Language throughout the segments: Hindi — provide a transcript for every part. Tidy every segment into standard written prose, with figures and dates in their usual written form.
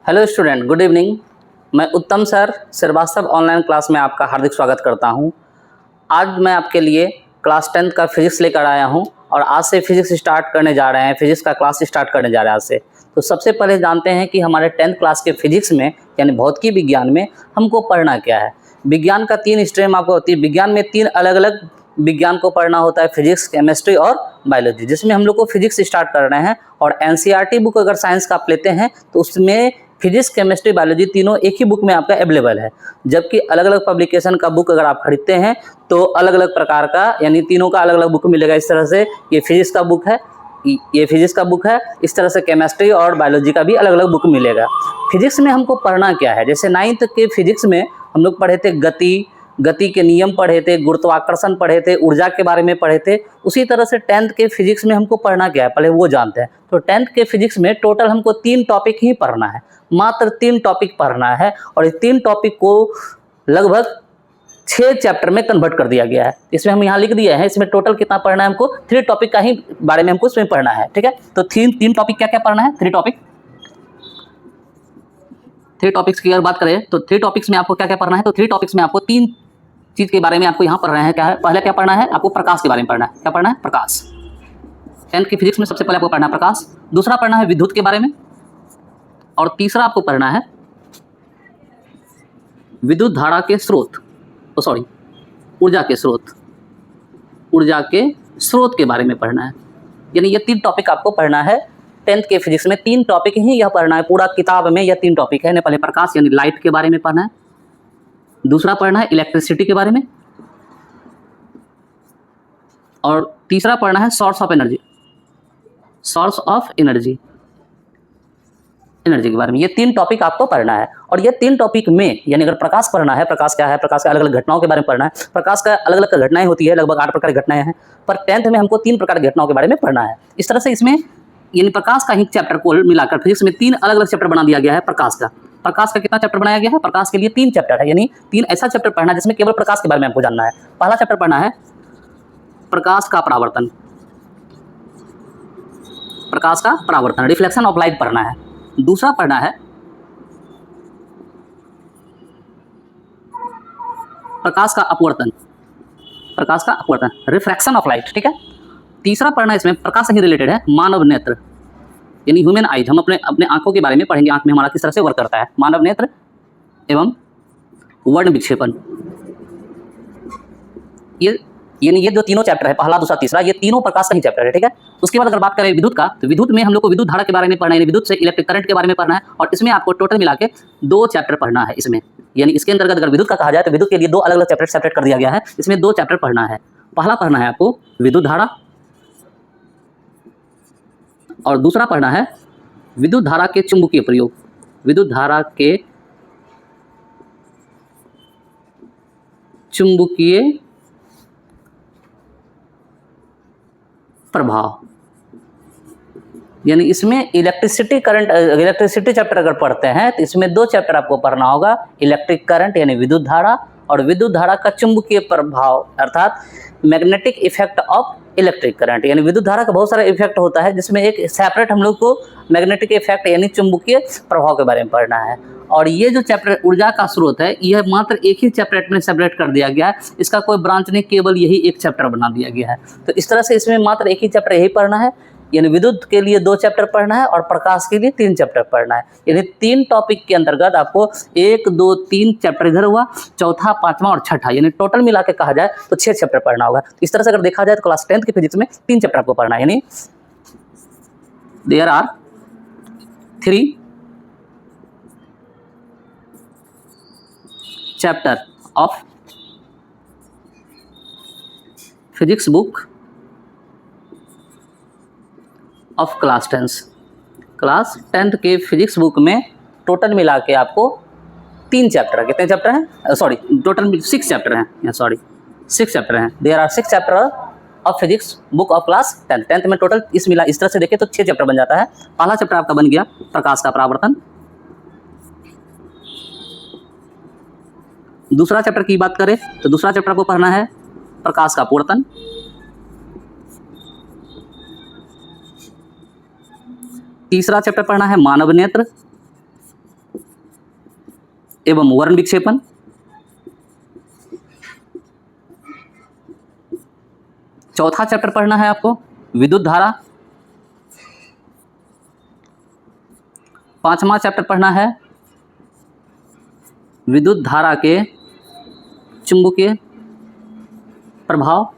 Hello student, good evening. मैं उत्तम सर श्रीवास्तव ऑनलाइन क्लास में आपका हार्दिक स्वागत करता हूं। आज मैं आपके लिए क्लास 10th का फिजिक्स लेकर आया हूं और आज से फिजिक्स स्टार्ट करने जा रहे हैं। फिजिक्स का क्लास स्टार्ट करने जा रहे हैं आज से। तो सबसे पहले जानते हैं कि हमारे 10th क्लास के फिजिक्स में यानी भौतिकी विज्ञान में हमको पढ़ना क्या है। विज्ञान का 3 स्ट्रीम आपको होती है। विज्ञान में 3 अलग अलग विज्ञान को पढ़ना होता है, फिजिक्स, केमिस्ट्री और बायोलॉजी, जिसमें हम लोग को फिजिक्स स्टार्ट कर रहे हैं। और एनसीईआरटी बुक अगर साइंस का आप लेते हैं तो उसमें फिजिक्स, केमिस्ट्री, बायोलॉजी तीनों एक ही बुक में आपका अवेलेबल है। जबकि अलग अलग पब्लिकेशन का बुक अगर आप खरीदते हैं तो अलग अलग प्रकार का यानी तीनों का अलग अलग बुक मिलेगा। इस तरह से ये फिजिक्स का बुक है, ये फिजिक्स का बुक है, इस तरह से केमिस्ट्री और बायोलॉजी का भी अलग अलग बुक मिलेगा। फिजिक्स में हमको पढ़ना क्या है, जैसे 9th के फिजिक्स में हम लोग पढ़े थे गति के नियम पढ़े थे, गुरुत्वाकर्षण पढ़े थे, ऊर्जा के बारे में पढ़े थे। उसी तरह से 10th के फिजिक्स में हमको पढ़ना क्या है पहले वो जानते हैं। तो 10th के फिजिक्स में टोटल हमको 3 टॉपिक ही पढ़ना है, मात्र 3 टॉपिक पढ़ना है। और इस 3 टॉपिक को लगभग 6 चैप्टर में कन्वर्ट कर दिया गया है। इसमें हम यहाँ लिख दिए हैं, इसमें टोटल कितना पढ़ना है हमको, 3 टॉपिक का ही बारे में हमको इसमें पढ़ना है। ठीक है, तो 3 टॉपिक क्या क्या पढ़ना है, 3 टॉपिक्स की अगर बात करें तो 3 टॉपिक्स में आपको क्या क्या पढ़ना है। तो 3 टॉपिक्स में आपको 3 चीज के बारे में आपको यहाँ पढ़ रहे हैं। क्या है, पहले क्या पढ़ना है आपको, प्रकाश के बारे में पढ़ना है। क्या पढ़ना है, प्रकाश। 10th की फिजिक्स में सबसे पहले आपको पढ़ना है प्रकाश। दूसरा पढ़ना है विद्युत के बारे में। और तीसरा आपको पढ़ना है विद्युत धारा के स्रोत, ऊर्जा के स्रोत के बारे में पढ़ना है। यानी ये 3 टॉपिक आपको पढ़ना है 10th के फिजिक्स में। 3 टॉपिक ही यह पढ़ना है पूरा किताब में, यह 3 टॉपिक है। पहले प्रकाश यानी लाइट के बारे में पढ़ना है, दूसरा पढ़ना है इलेक्ट्रिसिटी के बारे में, और तीसरा पढ़ना है सोर्स ऑफ एनर्जी के बारे में। ये 3 टॉपिक आपको पढ़ना है। और ये 3 टॉपिक में यानी अगर प्रकाश पढ़ना है, प्रकाश क्या है, प्रकाश के अलग अलग घटनाओं के बारे में पढ़ना है। प्रकाश का अलग अलग घटनाएं होती है, लगभग 8 प्रकार की घटनाएं हैं, पर 10th में हमको 3 प्रकार की घटनाओं के बारे में पढ़ना है। इस तरह से इसमें यानी प्रकाश का ही चैप्टर को मिलाकर फिजिक्स में 3 अलग अलग चैप्टर बना दिया गया है। प्रकाश का कितना चैप्टर बनाया गया है, प्रकाश के लिए 3 चैप्टर है। यानी 3 ऐसा चैप्टर पढ़ना है जिसमें केवल प्रकाश के बारे में आपको जानना है। पहला चैप्टर पढ़ना है प्रकाश का परावर्तन, रिफ्लेक्शन ऑफ लाइट पढ़ना है। दूसरा पढ़ना है प्रकाश का अपवर्तन, रिफ्रैक्शन ऑफ लाइट। ठीक है, तीसरा पढ़ना इसमें प्रकाश से ही रिलेटेड है मानव नेत्र यानी ह्यूमन आइज। हम अपने आंखों के बारे में पढ़ेंगे, आंख में हमारा किस तरह से वर्क करता है। मानव नेत्र एवं वर्ण विक्षेपन, ये जो तीनों चैप्टर है, पहला, दूसरा, तीसरा, ये तीनों प्रकाश का ही चैप्टर है। ठीक है, उसके बाद अगर बात करें विद्युत का, तो विद्युत में हम लोग को विद्युत धारा के बारे में पढ़ना है, विद्युत से इलेक्ट्रिक करंट के बारे में पढ़ना है। और इसमें आपको टोटल मिला के 2 चैप्टर पढ़ना है इसमें। यानी इसके अंतर्गत अगर विद्युत का कहा जाए तो विद्युत के लिए 2 अलग अलग चैप्टर सेपरेट कर दिया गया है। इसमें 2 चैप्टर पढ़ना है। पहला पढ़ना है आपको विद्युत धारा, और दूसरा पढ़ना है विद्युत धारा के चुंबकीय प्रयोग, विद्युत धारा के चुंबकीय प्रभाव। यानी इसमें इलेक्ट्रिसिटी चैप्टर अगर पढ़ते हैं तो इसमें 2 चैप्टर आपको पढ़ना होगा, इलेक्ट्रिक करंट यानी विद्युत धारा, और विद्युत धारा का चुंबकीय प्रभाव अर्थात magnetic effect of electric current. यानी विद्युत धारा का बहुत सारा इफेक्ट होता है, जिसमें एक सेपरेट हम लोग को मैग्नेटिक इफेक्ट यानी चुंबकीय प्रभाव के बारे में पढ़ना है। और ये जो चैप्टर ऊर्जा का स्रोत है, यह मात्र एक ही चैप्टर में सेपरेट कर दिया गया है। इसका कोई ब्रांच नहीं, केवल यही एक चैप्टर बना दिया गया है। तो इस तरह से इसमें मात्र एक ही चैप्टर यही पढ़ना है। यानी विद्युत के लिए 2 चैप्टर पढ़ना है और प्रकाश के लिए 3 चैप्टर पढ़ना है। यानी 3 टॉपिक के अंतर्गत आपको 1, 2, 3 चैप्टर इधर हुआ, चौथा, 5वां और 6ठा, यानी टोटल मिला के कहा जाए तो 6 चैप्टर पढ़ना होगा। इस तरह से अगर देखा जाए तो क्लास 10th की फिजिक्स में 3 चैप्टर आपको पढ़ना है। यानी there are 3 chapter of physics book of class 10th के फिजिक्स बुक में टोटल मिला के आपको 3 चैप्टर है। कितने चैप्टर हैं, टोटल 6 चैप्टर हैं। 6 चैप्टर हैं। There are 6 chapter of physics book of class 10th में टोटल इस तरह से देखें तो 6 चैप्टर बन जाता है। पहला चैप्टर आपका बन गया प्रकाश का परावर्तन। दूसरा चैप्टर की बात करें तो दूसरा चैप्टर आपको पढ़ना है प्रकाश का अपवर्तन। तीसरा चैप्टर पढ़ना है मानव नेत्र। एवं वर्ण विक्षेपण, चौथा चैप्टर पढ़ना है आपको विद्युत धारा, पांचवा चैप्टर पढ़ना है विद्युत धारा के चुंबकीय प्रभाव,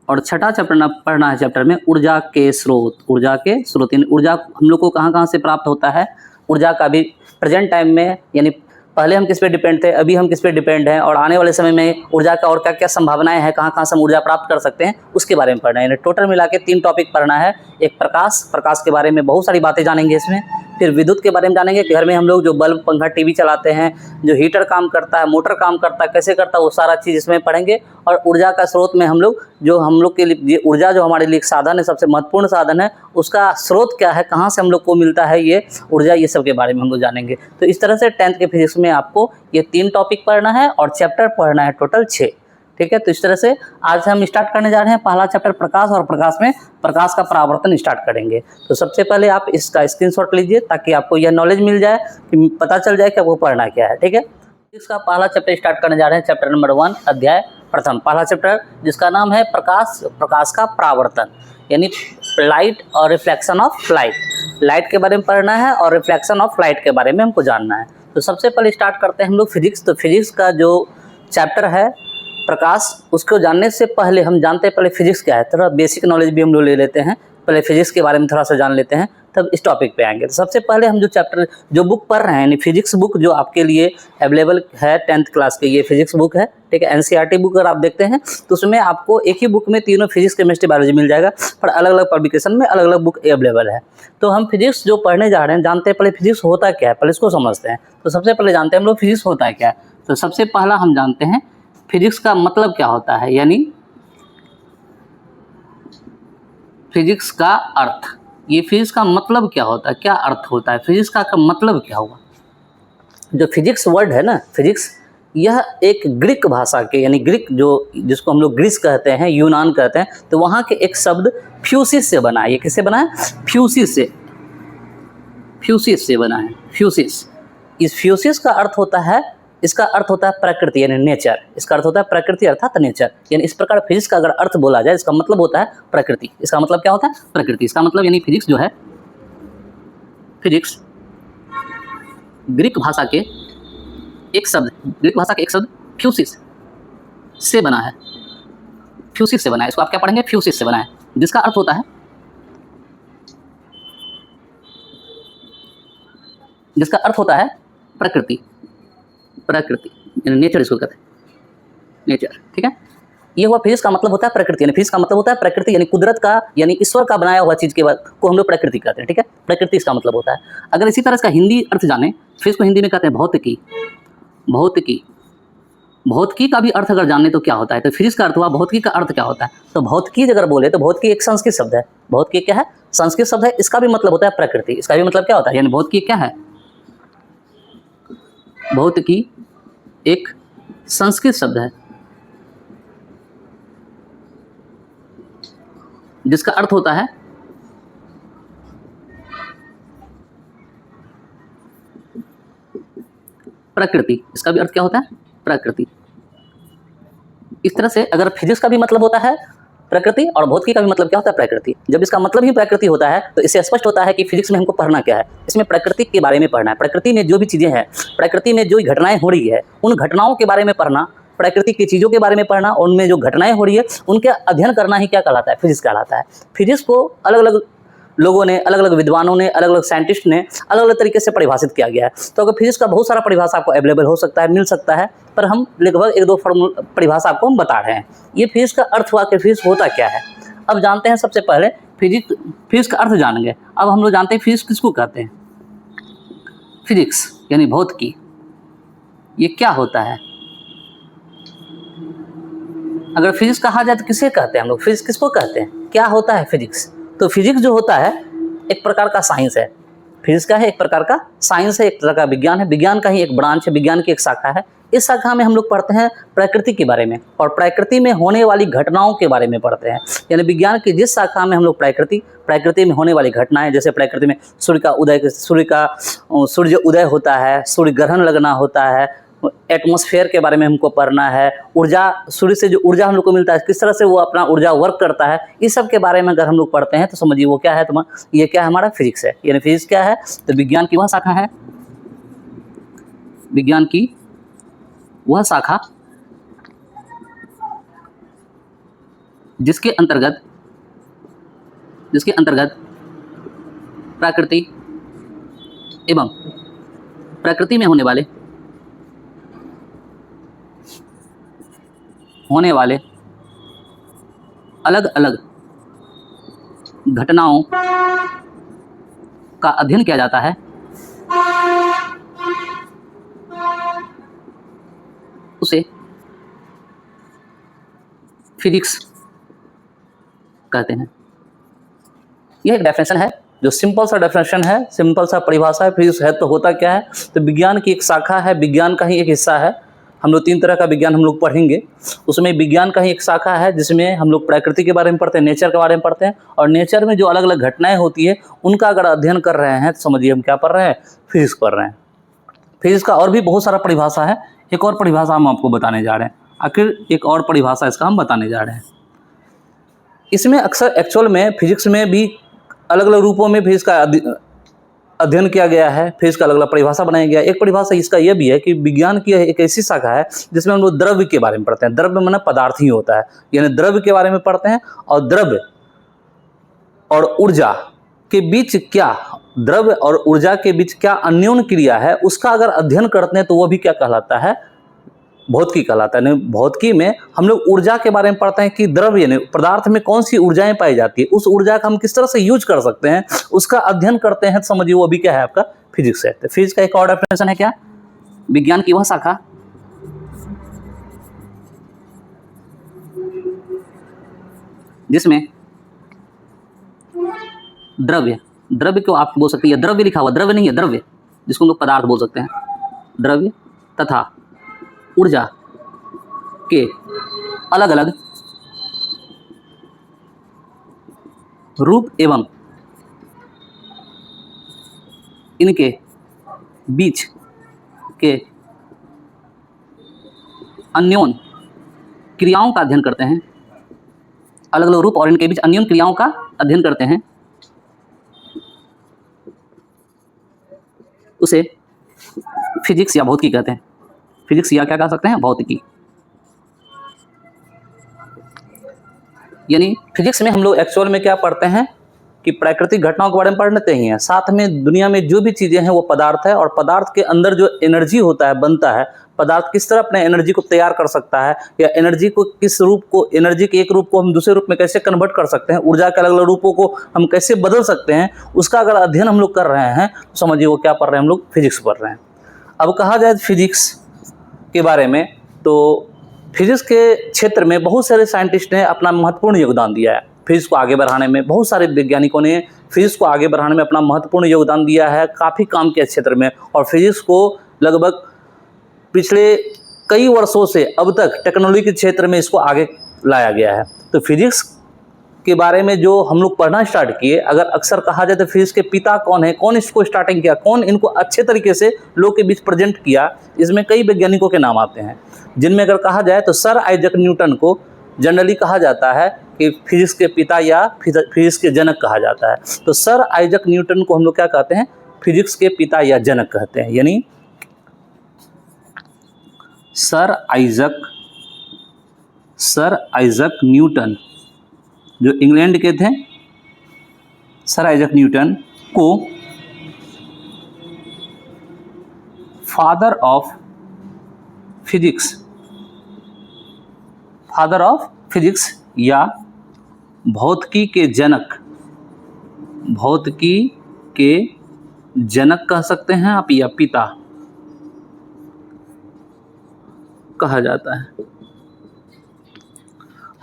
और छठा चैप्टर पढ़ना है चैप्टर में ऊर्जा के स्रोत। ऊर्जा के स्रोत यानी ऊर्जा हम लोग को कहाँ कहाँ से प्राप्त होता है, ऊर्जा का भी प्रेजेंट टाइम में, यानी पहले हम किस पे डिपेंड थे, अभी हम किस पे डिपेंड हैं, और आने वाले समय में ऊर्जा का और क्या क्या संभावनाएं हैं, कहाँ कहाँ से हम ऊर्जा प्राप्त कर सकते हैं, उसके बारे में पढ़ना है। यानी टोटल मिला के 3 टॉपिक पढ़ना है। एक प्रकाश के बारे में बहुत सारी बातें जानेंगे इसमें, फिर विद्युत के बारे में जानेंगे कि घर में हम लोग जो बल्ब, पंखा, टीवी चलाते हैं, जो हीटर काम करता है, मोटर काम करता है, कैसे करता है, वो सारा चीज़ इसमें पढ़ेंगे। और ऊर्जा का स्रोत में हम लोग के लिए ऊर्जा जो हमारे लिए एक साधन है, सबसे महत्वपूर्ण साधन है, उसका स्रोत क्या है, कहाँ से हम लोग को मिलता है ये ऊर्जा, ये सब के बारे में हम लोग जानेंगे। तो इस तरह से 10th के फिजिक्स में आपको ये 3 टॉपिक पढ़ना है और चैप्टर पढ़ना है टोटल 6। ठीक है, तो इस तरह से आज हम स्टार्ट करने जा रहे हैं पहला चैप्टर प्रकाश, और प्रकाश में प्रकाश का परावर्तन स्टार्ट करेंगे। तो सबसे पहले आप इसका स्क्रीनशॉट लीजिए ताकि आपको यह नॉलेज मिल जाए, कि पता चल जाए कि आपको पढ़ना क्या है। ठीक है, इसका पहला चैप्टर स्टार्ट करने जा रहे हैं, चैप्टर नंबर 1 अध्याय प्रथम, पहला चैप्टर जिसका नाम है प्रकाश का परावर्तन, यानी लाइट और रिफ्लेक्शन ऑफ लाइट। लाइट के बारे में पढ़ना है और रिफ्लेक्शन ऑफ लाइट के बारे में हमको जानना है। तो सबसे पहले स्टार्ट करते हैं हम लोग फिजिक्स। तो फिजिक्स का जो चैप्टर है प्रकाश, उसको जानने से पहले हम जानते हैं पहले फिजिक्स क्या है, थोड़ा बेसिक नॉलेज भी हम लोग ले लेते हैं, पहले फिजिक्स के बारे में थोड़ा सा जान लेते हैं, तब इस टॉपिक पे आएंगे। तो सबसे पहले हम जो बुक पढ़ रहे हैं, यानी फिजिक्स बुक जो आपके लिए अवेलेबल है 10th क्लास के, ये फिजिक्स बुक है। ठीक है, एनसीईआरटी बुक अगर आप देखते हैं तो उसमें आपको एक ही बुक में तीनों फिजिक्स, केमिस्ट्री, बायोलॉजी मिल जाएगा, पर अलग अलग पब्लिकेशन में अलग अलग बुक अवेलेबल है। तो हम फिजिक्स जो पढ़ने जा रहे हैं, जानते हैं पहले फिजिक्स होता क्या है, पहले इसको समझते हैं। तो सबसे पहले जानते हैं हम लोग फिजिक्स होता है क्या है। तो सबसे पहला हम जानते हैं फिजिक्स का मतलब क्या होता है, यानी फिजिक्स का अर्थ। ये फिजिक्स का मतलब क्या होता है, क्या अर्थ होता है, फिजिक्स का मतलब क्या हुआ। जो फिजिक्स वर्ड है ना, फिजिक्स, यह एक ग्रीक भाषा के, यानी ग्रीक जिसको हम लोग ग्रीस कहते हैं, यूनान कहते हैं, तो वहाँ के एक शब्द फ्यूसिस से बना है। ये किससे बना है, फ्यूसिस से बना है, फ्यूसिस। इस फ्यूसिस का अर्थ होता है, इसका अर्थ होता है प्रकृति यानी नेचर। इसका अर्थ होता है प्रकृति अर्थात नेचर। यानी इस प्रकार फिजिक्स का अगर अर्थ बोला जाए, इसका मतलब होता है प्रकृति। इसका मतलब क्या होता है, प्रकृति। इसका मतलब यानी फिजिक्स जो है, फिजिक्स ग्रीक भाषा के एक शब्द फ्यूसिस से बना है। फ्यूसिस से बना है, इसको आप क्या पढ़ेंगे, फ्यूसिस से बना है, जिसका अर्थ होता है, प्रकृति यानी नेचर, इसको कहते हैं नेचर। ठीक है, ये हुआ फिजिक्स का मतलब होता है प्रकृति, यानी फिजिक्स का मतलब होता है प्रकृति, यानी कुदरत का, यानी ईश्वर का बनाया हुआ चीज़ को हम लोग प्रकृति कहते हैं। ठीक है, प्रकृति इसका मतलब होता है। अगर इसी तरह इसका हिंदी अर्थ जाने, फिजिक्स को हिंदी में कहते हैं भौतिकी। भौतिकी का भी अर्थ अगर जानने तो क्या होता है, तो फिजिक्स का अर्थ हुआ भौतिकी का अर्थ क्या होता है। तो भौतिकी अगर बोले तो भौतिकी एक संस्कृत शब्द है। भौतिकी क्या है, संस्कृत शब्द है, इसका भी मतलब होता है प्रकृति। इसका भी मतलब क्या होता है, यानी भौतिकी क्या है, भौतिकी एक संस्कृत शब्द है जिसका अर्थ होता है प्रकृति। इसका भी अर्थ क्या होता है, प्रकृति। इस तरह से अगर फिजिक्स का भी मतलब होता है प्रकृति और भौतिकी का भी मतलब क्या होता है, प्रकृति। जब इसका मतलब ही प्रकृति होता है तो इससे स्पष्ट होता है कि फिजिक्स में हमको पढ़ना क्या है, इसमें प्रकृति के बारे में पढ़ना है। प्रकृति में जो भी चीज़ें हैं, प्रकृति में जो घटनाएं हो रही है, उन घटनाओं के बारे में पढ़ना, प्रकृति की चीज़ों के बारे में पढ़ना, उनमें जो घटनाएं हो रही है उनके अध्ययन करना ही क्या कहलाता है, फिजिक्स कहलाता है। फिजिक्स को अलग अलग लोगों ने, अलग अलग विद्वानों ने, अलग अलग साइंटिस्ट ने अलग अलग तरीके से परिभाषित किया गया है। तो अगर फिजिक्स का बहुत सारा परिभाषा आपको अवेलेबल हो सकता है, मिल सकता है, पर हम लगभग 1-2 परिभाषा आपको हम बता रहे हैं। ये फिजिक्स का अर्थ हुआ कि फिजिक्स होता क्या है। अब जानते हैं सबसे पहले फिजिक्स का अर्थ जानेंगे। अब हम लोग जानते हैं फिजिक्स किसको कहते हैं, फिजिक्स यानी भौतिकी, ये क्या होता है। अगर फिजिक्स कहा जाए तो किसे कहते हैं हम लोग, फिजिक्स किसको कहते हैं, क्या होता है फिजिक्स। तो फिजिक्स जो होता है एक प्रकार का साइंस है। फिजिक्स का है एक प्रकार का साइंस है, एक तरह का विज्ञान है, विज्ञान का ही एक ब्रांच है, विज्ञान की एक शाखा है। इस शाखा में हम लोग पढ़ते हैं प्रकृति के बारे में और प्रकृति में होने वाली घटनाओं के बारे में पढ़ते हैं। यानी विज्ञान की जिस शाखा में हम लोग प्रकृति में होने वाली घटनाएं, जैसे प्रकृति में सूर्य उदय होता है, सूर्य ग्रहण लगना होता है, एटमॉस्फेयर के बारे में हमको पढ़ना है, ऊर्जा, सूर्य से जो ऊर्जा हम लोग को मिलता है किस तरह से वो अपना ऊर्जा वर्क करता है, इस सब के बारे में अगर हम लोग पढ़ते हैं तो समझिए वो क्या है, ये क्या है, हमारा फिजिक्स है। यानी फिजिक्स क्या है, तो विज्ञान की वह शाखा है, विज्ञान की वह शाखा जिसके अंतर्गत प्रकृति एवं प्रकृति में होने वाले अलग अलग घटनाओं का अध्ययन किया जाता है, उसे फिजिक्स कहते हैं। यह एक डेफिनेशन है जो सिंपल सा डेफिनेशन है, सिंपल सा परिभाषा है। फिजिक्स है तो होता क्या है, तो विज्ञान की एक शाखा है, विज्ञान का ही एक हिस्सा है। हम लोग 3 तरह का विज्ञान हम लोग पढ़ेंगे, उसमें विज्ञान का ही एक शाखा है जिसमें हम लोग प्रकृति के बारे में पढ़ते हैं, नेचर के बारे में पढ़ते हैं, और नेचर में जो अलग अलग घटनाएं होती है उनका अगर अध्ययन कर रहे हैं तो समझिए हम क्या पढ़ रहे हैं, फिजिक्स पढ़ रहे हैं। फिजिक्स का और भी बहुत सारा परिभाषा है, एक और परिभाषा हम आपको बताने जा रहे हैं। आखिर एक और परिभाषा इसका हम बताने जा रहे हैं। इसमें अक्सर एक्चुअल में फिजिक्स में भी अलग अलग रूपों में फिजिक्स का अध्ययन किया गया है, फिजिक्स का अलग अलग परिभाषा बनाया गया है। एक परिभाषा इसका यह भी है कि विज्ञान की एक ऐसी शाखा है जिसमें हम लोग द्रव्य के बारे में पढ़ते हैं। द्रव्य माने पदार्थ ही होता है, यानी द्रव्य के बारे में पढ़ते हैं, और द्रव्य और ऊर्जा के बीच क्या, द्रव्य और ऊर्जा के बीच क्या अन्योन्य क्रिया है, उसका अगर अध्ययन करते हैं तो वो भी क्या कहलाता है, भौतिकी कहलाता है। भौतिकी में हम लोग ऊर्जा के बारे में पढ़ते हैं कि द्रव्य यानी पदार्थ में कौन सी ऊर्जाएं पाई जाती है, उस ऊर्जा का हम किस तरह से यूज कर सकते हैं, उसका अध्ययन करते हैं, तो समझिए वो भी क्या है, आपका फिजिक्स है। तो फिजिक्स का एक और डेफिनेशन है क्या, विज्ञान की वह शाखा जिसमें द्रव्य को आप बोल सकते हैं, द्रव्य लिखा हुआ, द्रव्य नहीं है, द्रव्य जिसको हम लोग पदार्थ बोल सकते हैं, द्रव्य तथा ऊर्जा के अलग अलग रूप एवं इनके बीच के अन्योन्य क्रियाओं का अध्ययन करते हैं, अलग अलग रूप और इनके बीच अन्योन्य क्रियाओं का अध्ययन करते हैं, उसे फिजिक्स या भौतिकी कहते हैं। फिजिक्स या क्या कह सकते हैं, भौतिकी। यानी फिजिक्स में हम लोग एक्चुअल में क्या पढ़ते हैं कि प्राकृतिक घटनाओं के बारे में पढ़ते ही हैं, साथ में दुनिया में जो भी चीज़ें हैं वो पदार्थ है, और पदार्थ के अंदर जो एनर्जी होता है, बनता है, पदार्थ किस तरह अपने एनर्जी को तैयार कर सकता है, या एनर्जी को किस रूप को, एनर्जी के एक रूप को हम दूसरे रूप में कैसे कन्वर्ट कर सकते हैं, ऊर्जा के अलग अलग रूपों को हम कैसे बदल सकते हैं, उसका अगर अध्ययन हम लोग कर रहे हैं तो समझिए वो क्या पढ़ रहे हैं, हम लोग फिजिक्स पढ़ रहे हैं। अब कहा जाए फिजिक्स के बारे में, तो फिजिक्स के क्षेत्र में बहुत सारे साइंटिस्ट ने अपना महत्वपूर्ण योगदान दिया है। फिजिक्स को आगे बढ़ाने में बहुत सारे वैज्ञानिकों ने फिजिक्स को आगे बढ़ाने में अपना महत्वपूर्ण योगदान दिया है, काफ़ी काम किया क्षेत्र में, और फिजिक्स को लगभग पिछले कई वर्षों से अब तक टेक्नोलॉजी के क्षेत्र में इसको आगे लाया गया है। तो फिजिक्स के बारे में जो हम लोग पढ़ना स्टार्ट किए, अगर अक्सर कहा जाए तो फिजिक्स के पिता कौन है, कौन इसको स्टार्टिंग किया, कौन इनको अच्छे तरीके से लोग के बीच प्रेजेंट किया, इसमें कई वैज्ञानिकों के नाम आते हैं, जिनमें अगर कहा जाए तो सर आइजैक न्यूटन को जनरली कहा जाता है कि फिजिक्स के पिता या फिजिक्स के जनक कहा जाता है। तो सर आइजैक न्यूटन को हम लोग क्या कहते हैं, फिजिक्स के पिता या जनक कहते हैं। यानी सर आइजैक न्यूटन जो इंग्लैंड के थे, सर आइजैक न्यूटन को फादर ऑफ फिजिक्स या भौतिकी के जनक कह सकते हैं आप, या पिता कहा जाता है।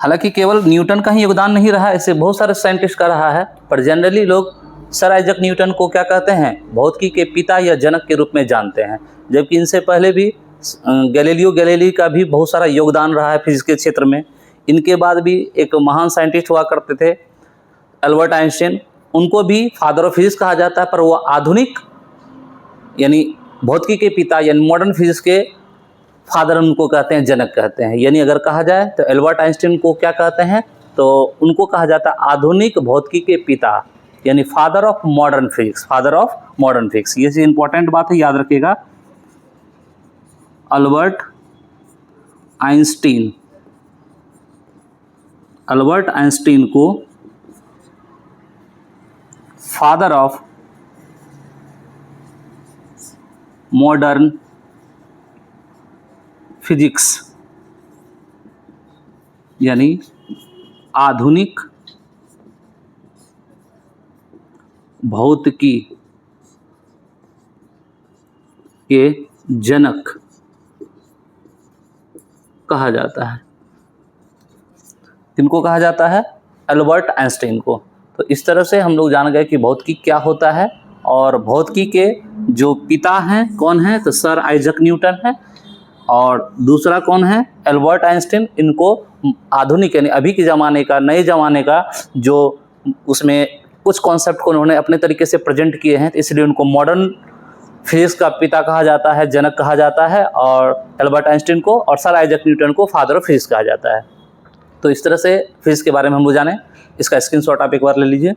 हालांकि केवल न्यूटन का ही योगदान नहीं रहा, ऐसे बहुत सारे साइंटिस्ट का रहा है, पर जनरली लोग सर आइजैक न्यूटन को क्या कहते हैं, भौतिकी के पिता या जनक के रूप में जानते हैं। जबकि इनसे पहले भी गैलीलियो गैलीली का भी बहुत सारा योगदान रहा है फिजिक्स के क्षेत्र में। इनके बाद भी एक महान साइंटिस्ट हुआ करते थे एल्बर्ट आइंस्टाइन, उनको भी फादर ऑफ फिजिक्स कहा जाता है, पर वो आधुनिक यानी भौतिकी के पिता यानी मॉडर्न फिजिक्स के फादर उनको कहते हैं, जनक कहते हैं। यानी अगर कहा जाए तो एल्बर्ट आइंस्टाइन को क्या कहते हैं, तो उनको कहा जाता है आधुनिक भौतिकी के पिता यानी father of modern physics, father of modern physics. ये इंपॉर्टेंट बात है, याद रखिएगा। एल्बर्ट आइंस्टीन, एल्बर्ट आइंस्टीन को फादर ऑफ मॉडर्न फिजिक्स यानी आधुनिक भौतिकी के जनक कहा जाता है। किनको कहा जाता है? एल्बर्ट आइंस्टाइन को। तो इस तरह से हम लोग जान गए कि भौतिकी क्या होता है, और भौतिकी के जो पिता हैं कौन हैं, तो सर आइजैक न्यूटन है, और दूसरा कौन है? Albert Einstein. इनको आधुनिक यानी अभी के ज़माने का, नए ज़माने का जो उसमें कुछ कॉन्सेप्ट को उन्होंने अपने तरीके से प्रेजेंट किए हैं, तो इसलिए उनको मॉडर्न फिजिक्स का पिता कहा जाता है, जनक कहा जाता है, और एल्बर्ट आइंस्टाइन को और सर आइजैक न्यूटन को फादर ऑफ फिजिक्स कहा जाता है। तो इस तरह से फिजिक्स के बारे में हम लोग जाने। इसका स्क्रीनशॉट आप एक बार ले लीजिए।